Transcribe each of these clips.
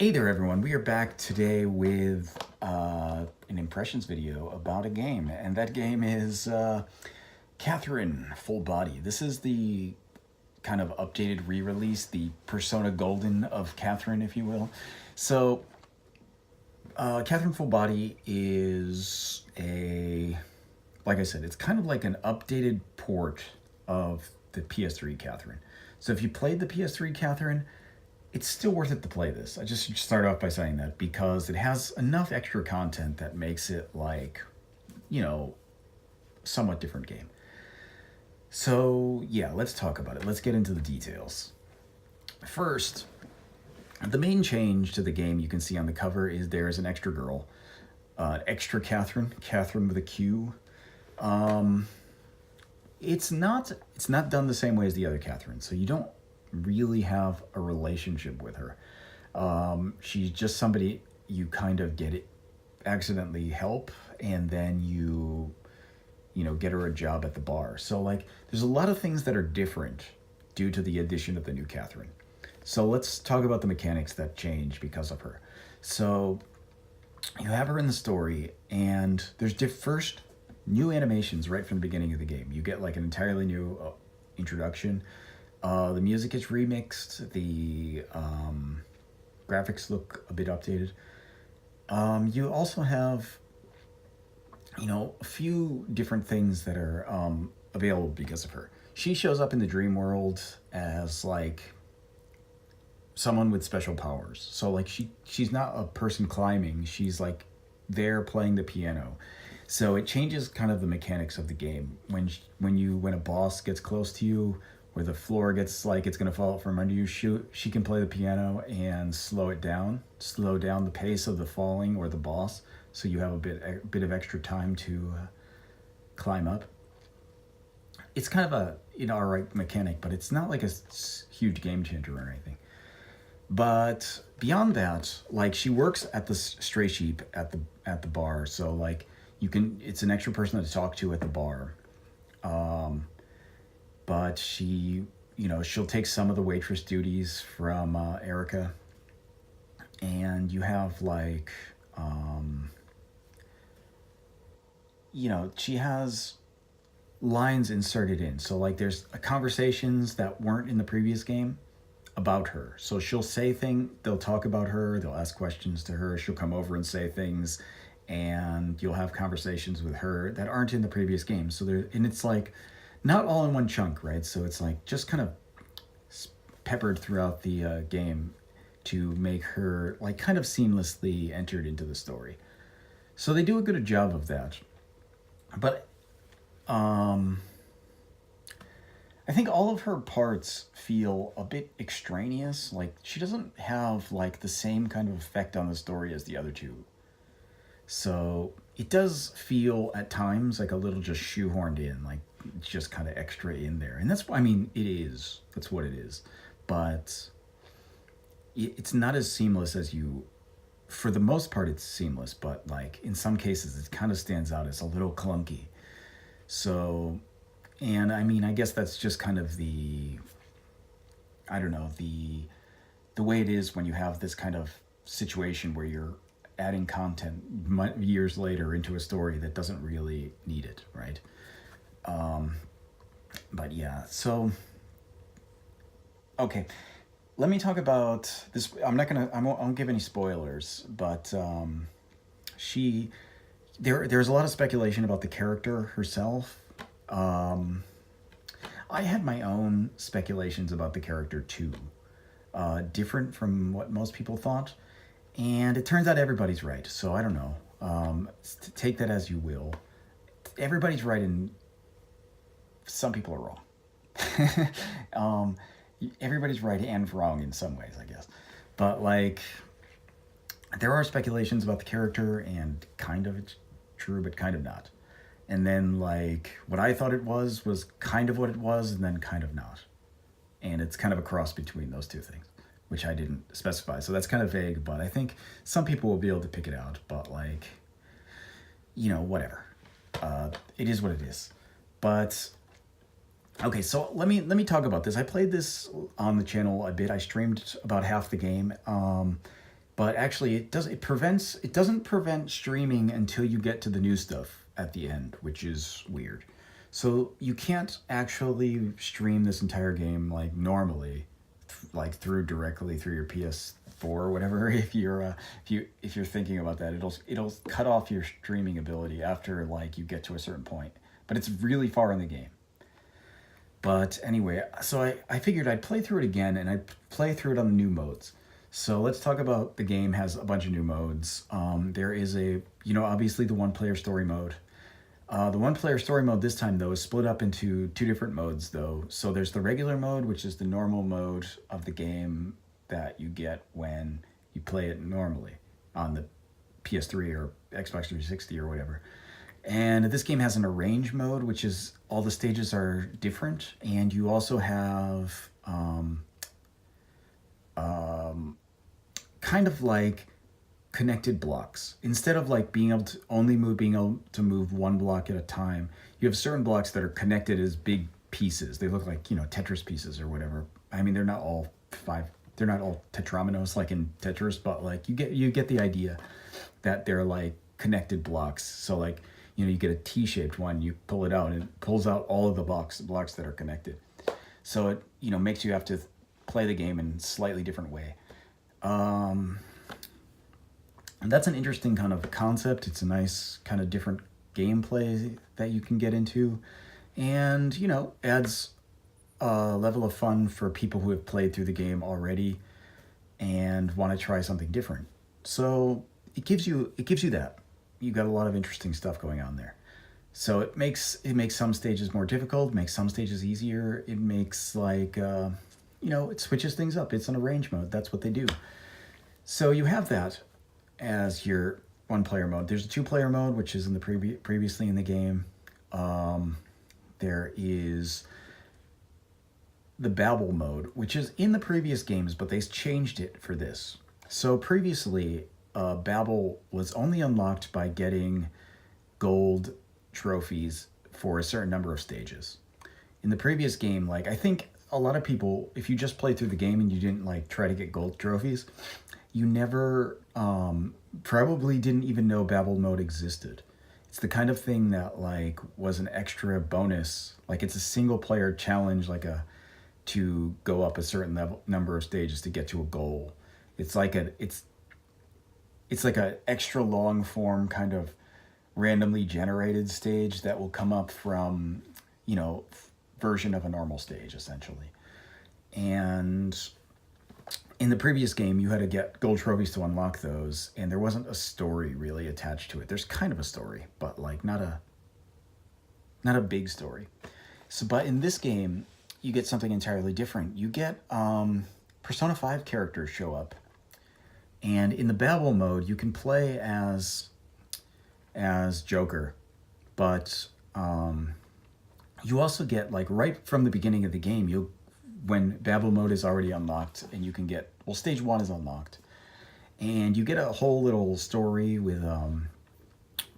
Hey there everyone, we are back today with an impressions video about a game, and that game is Catherine Full Body. This is the kind of updated re-release, the Persona Golden of Catherine, if you will. So, Catherine Full Body is like I said, it's kind of like an updated port of the PS3 Catherine. So if you played the PS3 Catherine, it's still worth it to play this. I just start off by saying that because it has enough extra content that makes it like, somewhat different game. So yeah, let's talk about it. Let's get into the details. First, the main change to the game you can see on the cover is there's an extra girl, extra Catherine with a Q. It's not done the same way as the other Catherine, so you don't really have a relationship with her. She's just somebody you kind of accidentally help, and then you get her a job at the bar. So like, there's a lot of things that are different due to the addition of the new Catherine. So let's talk about the mechanics that change because of her. So you have her in the story, and there's first new animations right from the beginning of the game. You get like an entirely new introduction. The music is remixed. The graphics look a bit updated. You also have, a few different things that are available because of her. She shows up in the dream world as like someone with special powers. So like she's not a person climbing. She's like there playing the piano. So it changes kind of the mechanics of the game. When a boss gets close to you, where the floor gets like it's gonna fall out from under you, she can play the piano and slow down the pace of the falling or the boss, so you have a bit of extra time to climb up. It's kind of a alright mechanic, but it's not like a huge game changer or anything. But beyond that, like, she works at the Stray Sheep at the bar, so like it's an extra person to talk to at the bar. But she'll take some of the waitress duties from Erica, and you have like, she has lines inserted in. So like, there's conversations that weren't in the previous game about her. So she'll say they'll talk about her, they'll ask questions to her, she'll come over and say things, and you'll have conversations with her that aren't in the previous game. So it's like, not all in one chunk, right? So it's like just kind of peppered throughout the game to make her like kind of seamlessly entered into the story. So they do a good job of that. But I think all of her parts feel a bit extraneous. Like, she doesn't have like the same kind of effect on the story as the other two. So it does feel at times like a little just shoehorned in, like it's just kind of extra in there. And that's what it is. But it's not as seamless as for the most part it's seamless, but like in some cases it kind of stands out as a little clunky. So, and I mean, I guess that's just kind of the way it is when you have this kind of situation where you're adding content years later into a story that doesn't really need it, right? But yeah, so okay, let me talk about this. I won't give any spoilers, but there's a lot of speculation about the character herself. I had my own speculations about the character too, different from what most people thought, and it turns out everybody's right. So I don't know. Take that as you will. Everybody's right, and some people are wrong. Everybody's right and wrong in some ways, I guess. But like, there are speculations about the character, and kind of it's true, but kind of not. And then like, what I thought it was kind of what it was, and then kind of not. And it's kind of a cross between those two things, which I didn't specify. So that's kind of vague, but I think some people will be able to pick it out. But like, whatever. It is what it is. But okay, so let me talk about this. I played this on the channel a bit. I streamed about half the game. But actually, it doesn't prevent streaming until you get to the new stuff at the end, which is weird. So you can't actually stream this entire game like normally, like through directly through your PS4 or whatever. If you're thinking about that, it'll cut off your streaming ability after like you get to a certain point. But it's really far in the game. But anyway, so I figured I'd play through it again, and I'd play through it on the new modes. So let's talk about the game has a bunch of new modes. There is obviously the one-player story mode. The one-player story mode this time, though, is split up into two different modes, though. So there's the regular mode, which is the normal mode of the game that you get when you play it normally on the PS3 or Xbox 360 or whatever. And this game has an arrange mode, which is all the stages are different. And you also have kind of like connected blocks. Instead of like being able to move one block at a time, you have certain blocks that are connected as big pieces. They look like, Tetris pieces or whatever. I mean, they're not all tetrominoes like in Tetris, but like you get the idea that they're like connected blocks. So like, you get a T-shaped one, you pull it out and it pulls out all of the blocks that are connected. So it, makes you have to play the game in a slightly different way. And that's an interesting kind of concept. It's a nice kind of different gameplay that you can get into, and adds a level of fun for people who have played through the game already and want to try something different. So it gives you that. You got a lot of interesting stuff going on there. So it makes some stages more difficult, makes some stages easier. It makes it switches things up. It's an arrange mode. That's what they do. So you have that as your one-player mode. There's a two-player mode, which is in the previously in the game. There is the Babel mode, which is in the previous games, but they changed it for this. So previously, Babel was only unlocked by getting gold trophies for a certain number of stages. In the previous game, I think a lot of people, if you just played through the game and you didn't try to get gold trophies, you never probably didn't even know Babel mode existed. It's the kind of thing that was an extra bonus. It's a single player challenge, to go up a certain number of stages to get to a goal. It's like an extra long form kind of randomly generated stage that will come up from, version of a normal stage essentially. And in the previous game, you had to get gold trophies to unlock those, and there wasn't a story really attached to it. There's kind of a story, but not a big story. So, but in this game, you get something entirely different. You get Persona 5 characters show up. And in the Babel mode, you can play as Joker, but you also get right from the beginning of the game, when Babel mode is already unlocked, and you can get stage 1 is unlocked, and you get a whole little story with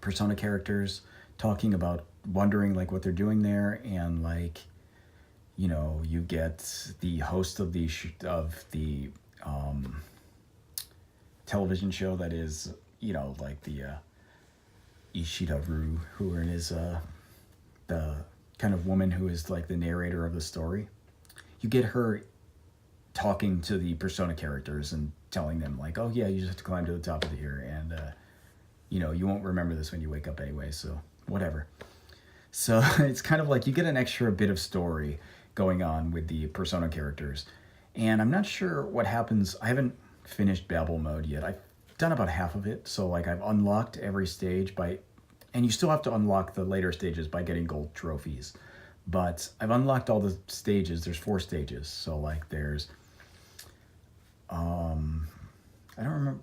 Persona characters talking about wondering what they're doing there, and you get the host of the television show that is, the Ishida-ru, who is the kind of woman who is the narrator of the story. You get her talking to the Persona characters and telling them oh yeah, you just have to climb to the top of here, and you won't remember this when you wake up anyway, so whatever. So it's kind of you get an extra bit of story going on with the Persona characters. And I'm not sure what happens. I haven't finished Babel mode yet. I've done about half of it. So I've unlocked every stage and you still have to unlock the later stages by getting gold trophies. But I've unlocked all the stages. There's 4 stages. So there's, I don't remember.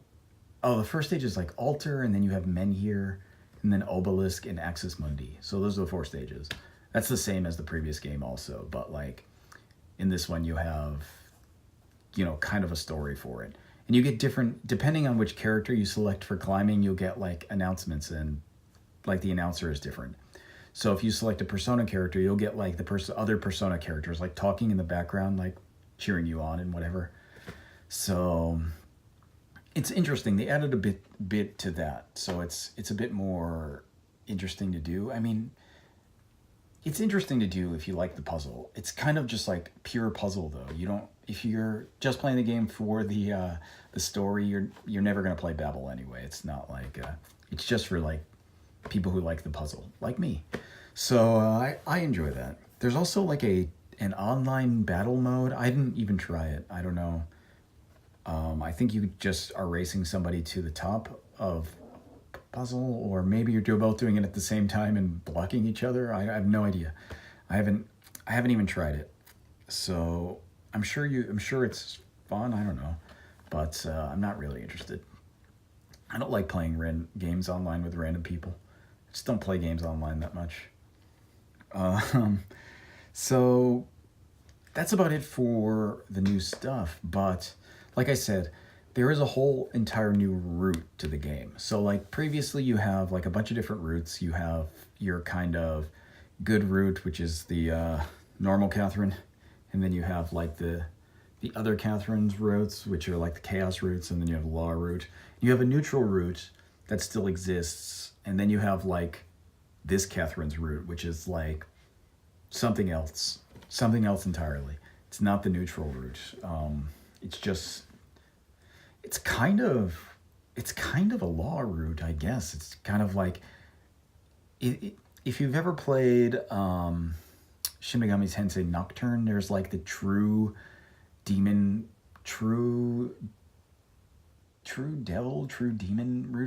Oh, the first stage is Altar, and then you have Menhir, and then Obelisk and Axis Mundi. So those are the 4 stages. That's the same as the previous game also, but in this one you have, kind of a story for it. And you get different, depending on which character you select for climbing, you'll get announcements, and the announcer is different. So if you select a Persona character, you'll get the other Persona characters talking in the background, cheering you on and whatever. So it's interesting. They added a bit to that, so it's a bit more interesting to do. I mean, it's interesting to do if you like the puzzle. It's kind of just like pure puzzle though. You don't if you're just playing the game for the story, you're never gonna play Babel anyway. It's not like it's just for like people who like the puzzle, like me. So I enjoy that. There's also like an online battle mode. I didn't even try it. I don't know. I think you just are racing somebody to the top of puzzle, or maybe you're both doing it at the same time and blocking each other. I have no idea. I haven't even tried it. So I'm sure it's fun. I don't know, but I'm not really interested. I don't like playing games online with random people. I just don't play games online that much. Um, so that's about it for the new stuff. But like I said, there is a whole entire new route to the game. So like previously you have like a bunch of different routes. You have your kind of good route, which is the normal Catherine. And then you have like the other Catherine's routes, which are like the chaos routes. And then you have the law route. You have a neutral route that still exists. And then you have like this Catherine's route, which is like something else entirely. It's not the neutral route. It's just, it's kind of a law route, I guess. It's kind of like, if you've ever played Shin Megami Tensei Nocturne, there's like the true demon route.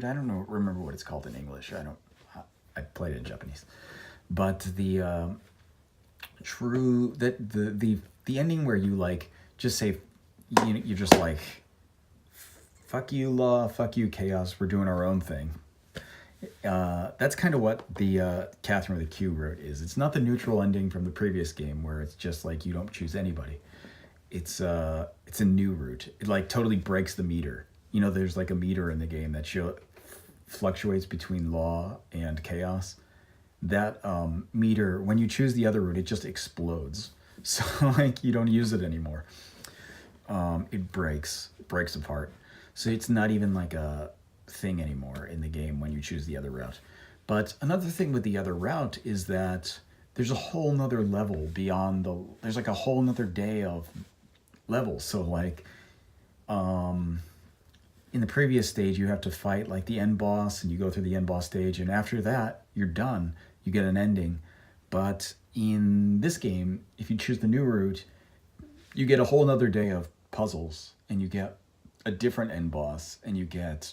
I don't know, remember what it's called in English. I played it in Japanese. But the the ending where you like just say, you're just like, fuck you law, fuck you chaos, we're doing our own thing. That's kind of what the Catherine with the Q route is. It's not the neutral ending from the previous game where it's just like you don't choose anybody. It's a new route. It like totally breaks the meter. There's like a meter in the game that fluctuates between law and chaos. That meter, when you choose the other route, it just explodes. So like you don't use it anymore. It breaks apart. So it's not even like a thing anymore in the game when you choose the other route. But another thing with the other route is that there's a whole nother level beyond there's like a whole nother day of levels. So like in the previous stage you have to fight like the end boss, and you go through the end boss stage, and after that you're done. You get an ending. But in this game, if you choose the new route, you get a whole nother day of puzzles, and you get a different end boss, and you get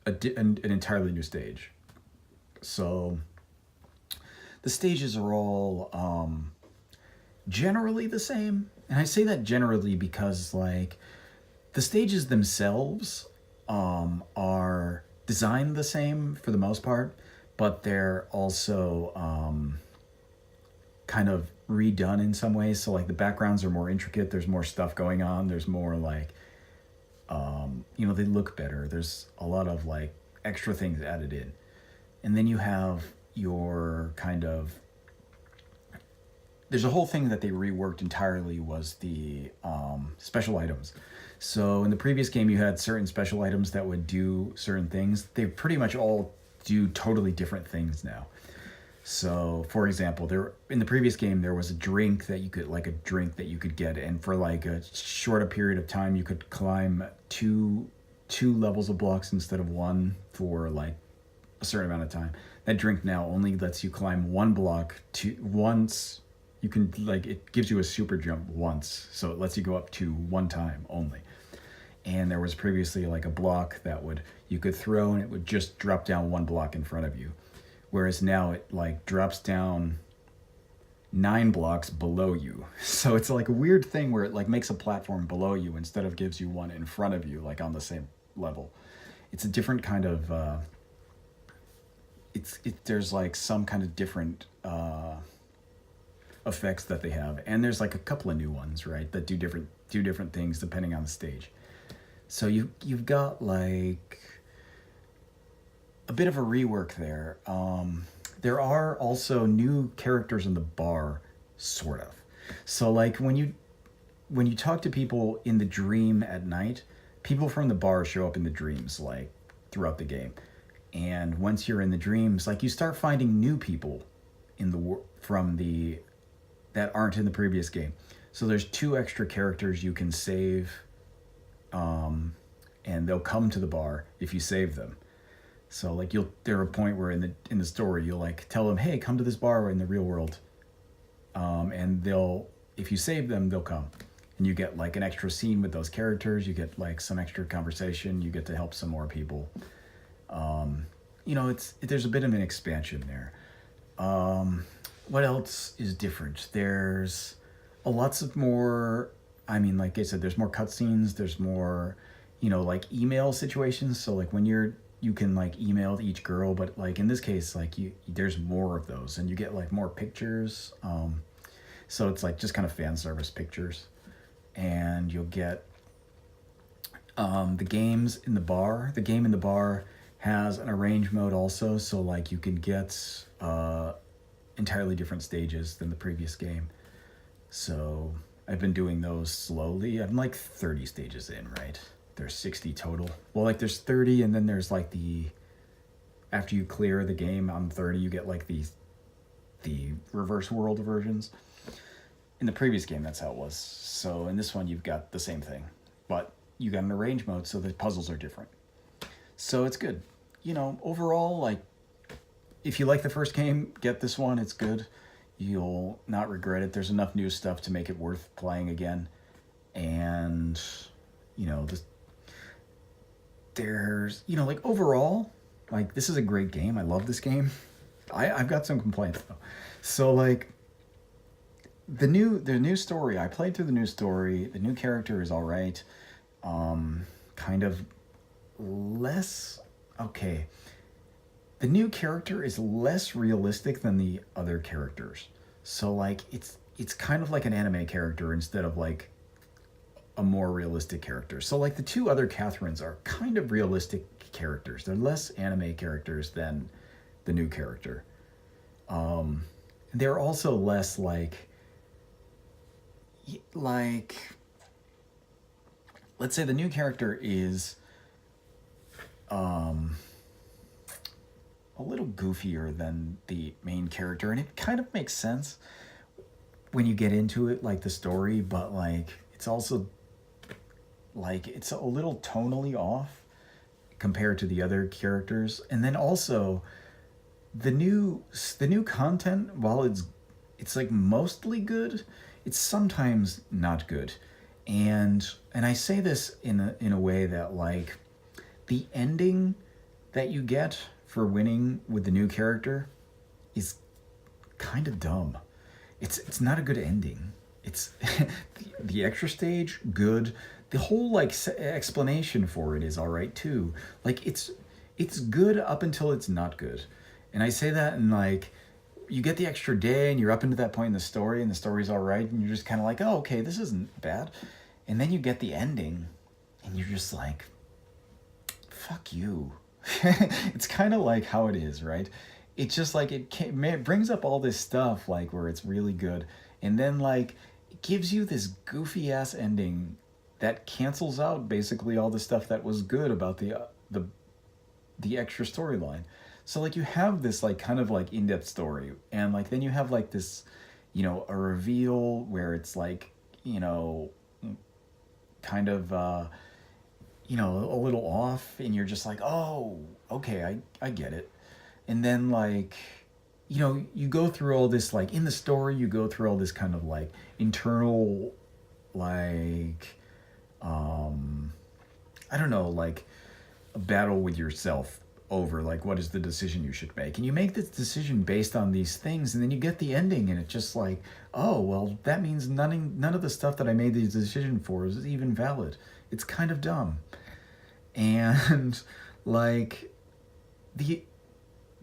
an entirely new stage. So the stages are all generally the same. And I say that generally because like the stages themselves are designed the same for the most part, but they're also kind of redone in some ways. So like the backgrounds are more intricate. There's more stuff going on. There's more like, they look better. There's a lot of like extra things added in. And then you have your kind of, there's a whole thing that they reworked entirely was the special items. So in the previous game, you had certain special items that would do certain things. They pretty much all do totally different things now. So, for example, in the previous game, there was a drink that you could get, and for like a shorter period of time, you could climb two levels of blocks instead of one for like a certain amount of time. That drink now only lets you climb one block once. You can it gives you a super jump once, so it lets you go up to one time only. And there was previously like a block that you could throw, and it would just drop down one block in front of you. Whereas now it like drops down 9 blocks below you. So it's like a weird thing where it like makes a platform below you instead of gives you one in front of you, like on the same level. It's a different kind of, there's like some kind of different effects that they have. And there's like a couple of new ones, right? That do different things depending on the stage. So you've got like a bit of a rework there. There are also new characters in the bar, sort of. So like when you talk to people in the dream at night, people from the bar show up in the dreams like throughout the game. And once you're in the dreams, like you start finding new people in the from the that aren't in the previous game. So there's 2 extra characters you can save, and they'll come to the bar if you save them. So like there are a point where in the story you'll like tell them, hey, come to this bar in the real world, and if you save them, they'll come, and you get like an extra scene with those characters. You get like some extra conversation. You get to help some more people. There's a bit of an expansion there. What else is different? There's lots of more. I mean, like I said, there's more cutscenes. There's more, like email situations. So like when you can like email each girl, but like in this case, like there's more of those, and you get like more pictures. So it's like just kind of fan service pictures, and you'll get the games in the bar. The game in the bar has an arrange mode also, so like you can get entirely different stages than the previous game. So I've been doing those slowly. I'm like 30 stages in, right? There's 60 total. Well, like there's 30, and then there's like after you clear the game on 30, you get like the reverse world versions. In the previous game, that's how it was. So in this one, you've got the same thing, but you got an arrange mode, so the puzzles are different. So it's good. Overall, like, if you like the first game, get this one. It's good. You'll not regret it. There's enough new stuff to make it worth playing again. And, there's, like, overall, like, this is a great game. I love this game. I've got some complaints, though. So, like, the new story, I played through the new story. The new character is all right. Kind of less... Okay. The new character is less realistic than the other characters. So, like, it's kind of like an anime character instead of, like, a more realistic character. So, like, the 2 other Catherines are kind of realistic characters. They're less anime characters than the new character. They're also less, like, let's say the new character is a little goofier than the main character, and it kind of makes sense when you get into it, like the story, but like it's also like it's a little tonally off compared to the other characters. And then also the new content, while it's like mostly good, it's sometimes not good. And I say this in a way that like the ending that you get for winning with the new character is kind of dumb. It's not a good ending. It's the extra stage, good. The whole like explanation for it is all right too. Like it's good up until it's not good. And I say that in like, you get the extra day and you're up into that point in the story and the story's all right, and you're just kind of like, oh, okay, this isn't bad. And then you get the ending and you're just like, fuck you. It's kind of like how it is, right? It's just like it brings up all this stuff like where it's really good, and then like it gives you this goofy ass ending that cancels out basically all the stuff that was good about the extra storyline. So like you have this like kind of like in-depth story, and like then you have like this, a reveal where it's like, kind of a little off, and you're just like, oh, okay, I get it. And then like, you go through all this, like in the story, you go through all this kind of like internal, like, I don't know, like a battle with yourself over like, what is the decision you should make? And you make this decision based on these things, and then you get the ending and it's just like, oh, well, that means none of the stuff that I made the decision for is even valid. It's kind of dumb. And like the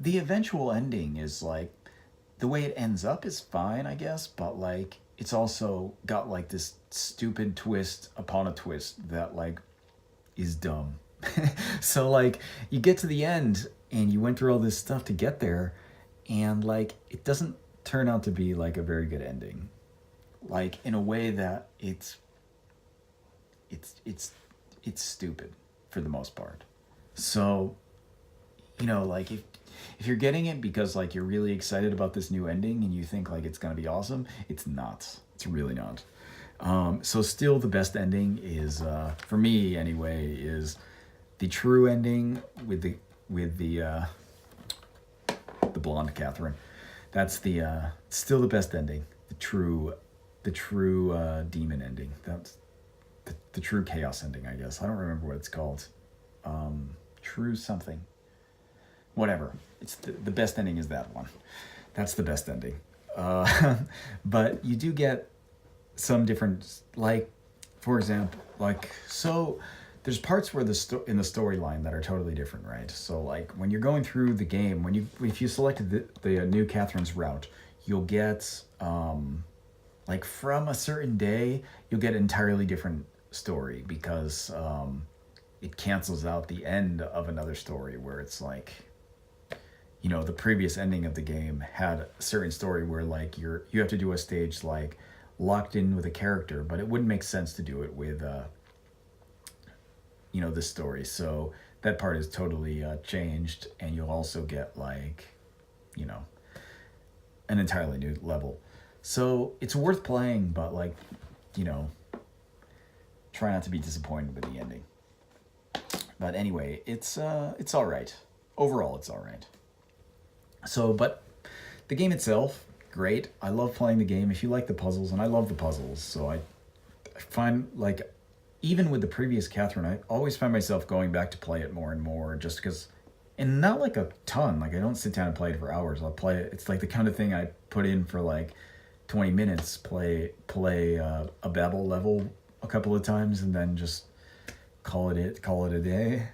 eventual ending is like, the way it ends up is fine, I guess, but like it's also got like this stupid twist upon a twist that like is dumb. So like you get to the end and you went through all this stuff to get there, and like it doesn't turn out to be like a very good ending, like in a way that it's it's stupid for the most part. So, you know, like if you're getting it because like you're really excited about this new ending and you think like it's gonna be awesome, it's not. It's really not. So still the best ending is for me anyway is the true ending with the blonde Catherine. That's the still the best ending. The true demon ending. That's the true chaos ending, I guess. I don't remember what it's called. True something. Whatever. It's the best ending is that one. That's the best ending. But you do get some different, like, for example, like, so there's parts where in the storyline that are totally different, right? So like when you're going through the game, if you selected the new Catherine's route, you'll get like from a certain day, you'll get an entirely different story because it cancels out the end of another story where it's like, you know, the previous ending of the game had a certain story where like you have to do a stage like locked in with a character, but it wouldn't make sense to do it with you know, this story. So that part is totally changed, and you'll also get like, you know, an entirely new level. So it's worth playing, but like, you know, try not to be disappointed with the ending. But anyway, it's all right. Overall, it's all right. So, but the game itself, great. I love playing the game. If you like the puzzles, and I love the puzzles, so I find like, even with the previous Catherine, I always find myself going back to play it more and more, just because, and not like a ton. Like I don't sit down and play it for hours. I'll play it. It's like the kind of thing I put in for like 20 minutes, play a Babel level a couple of times, and then just call it a day.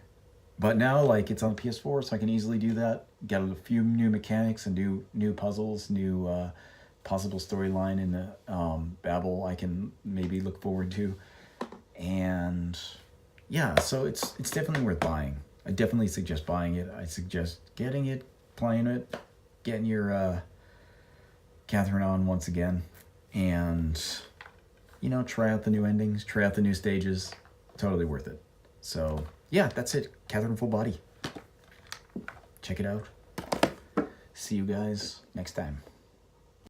But now, like, it's on the PS4, so I can easily do that. Get a few new mechanics and new puzzles, new possible storyline in the Babel I can maybe look forward to. And yeah, so it's definitely worth buying. I definitely suggest buying it. I suggest getting it, playing it, getting your Catherine on once again, and, you know, try out the new endings, try out the new stages. Totally worth it. So yeah, that's it. Catherine Full Body. Check it out. See you guys next time.